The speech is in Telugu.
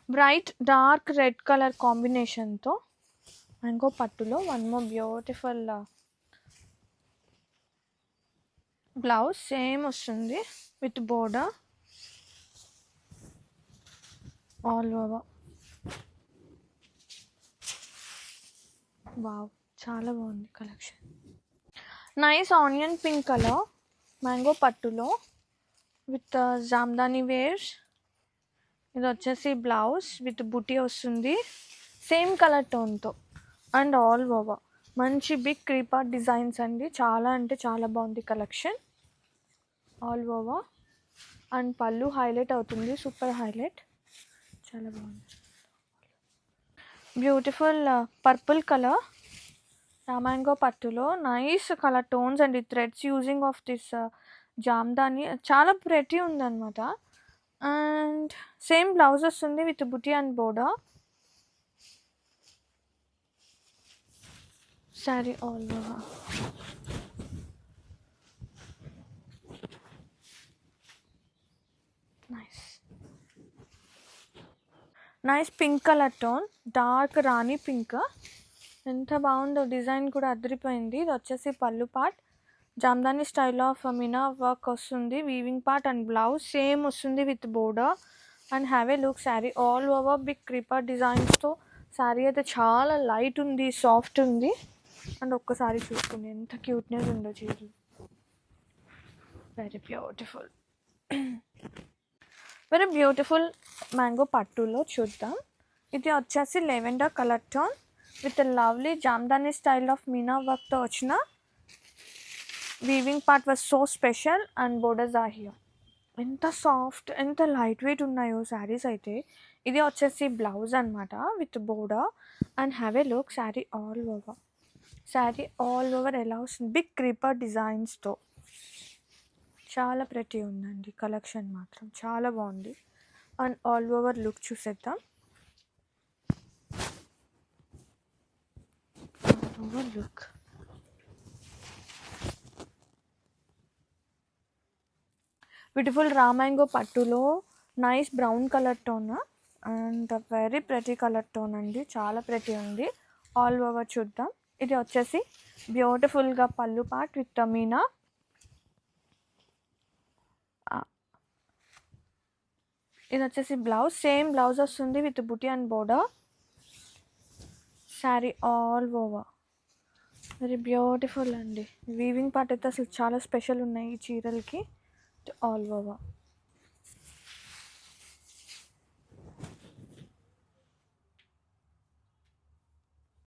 బ్రైట్ డార్క్ రెడ్ కలర్ కాంబినేషన్తో మ్యాంగో పట్టులో one more beautiful blouse same వస్తుంది with border all over. Wow, చాలా బాగుంది collection. Nice onion pink colour mango పట్టులో విత్ జామ్దాని వేవ్స్. ఇది వచ్చేసి బ్లౌజ్ విత్ బుటీ వస్తుంది సేమ్ కలర్ టోన్తో అండ్ ఆల్ ఓవర్ మంచి బిగ్ క్రీపర్ డిజైన్స్ అండి. చాలా అంటే చాలా బాగుంది కలెక్షన్ ఆల్ ఓవర్. అండ్ పళ్ళు హైలైట్ అవుతుంది, సూపర్ హైలైట్, చాలా బాగుంది. బ్యూటిఫుల్ పర్పుల్ కలర్ రామాంగో పట్టులో nice colour tones and threads using of this Jamdani చాలా ప్రెటీ ఉందన్నమాట. అండ్ సేమ్ బ్లౌజ్ వస్తుంది విత్ బుటీ and border. Sari all over. Nice pink colour tone, dark rani pink. ఎంత బాగుందో, డిజైన్ కూడా అదిరిపోయింది. ఇది వచ్చేసి పళ్ళు part Jamdani style of Meena work వస్తుంది, weaving part and blouse same వస్తుంది with border. And have a look sari all over big creeper డిజైన్స్తో. శారీ అయితే చాలా లైట్ ఉంది, సాఫ్ట్ ఉంది. అండ్ ఒక్కసారి చూసుకుని ఎంత క్యూట్నెస్ ఉందో చీరలు, very beautiful. Very beautiful mango పట్టులో చూద్దాం. ఇది వచ్చేసి lavender colour tone with lovely Jamdani style of Meena వర్క్తో వచ్చిన weaving part was so special and borders are here. ఎంత సాఫ్ట్, ఎంత లైట్ వెయిట్ ఉన్నాయో శారీస్ అయితే. ఇది వచ్చేసి బ్లౌజ్ అనమాట with border. And have a look sari all over. Sari all over ఎలా వస్తుంది, బిగ్ క్రీపర్ డిజైన్స్తో. చాలా ప్రెటీ ఉందండి కలెక్షన్, మాత్రం చాలా బాగుంది. అండ్ ఆల్ ఓవర్ లుక్ చూసేద్దాం. ఆల్ ఓవర్ లుక్ బ్యూటిఫుల్ రామాంగో పట్టులో nice brown colour tone and very pretty colour tone అండి, చాలా ప్రెటీ ఉంది. ఆల్ ఓవర్ చూద్దాం. ఇది వచ్చేసి బ్యూటిఫుల్గా పళ్ళు పార్ట్ విత్ మీనా. ఇది వచ్చేసి బ్లౌజ్, సేమ్ బ్లౌజ్ వస్తుంది విత్ బుటీ and border. Sari all over very beautiful అండి. వీవింగ్ పార్ట్ అయితే అసలు చాలా స్పెషల్ ఉన్నాయి ఈ చీరలకి. All over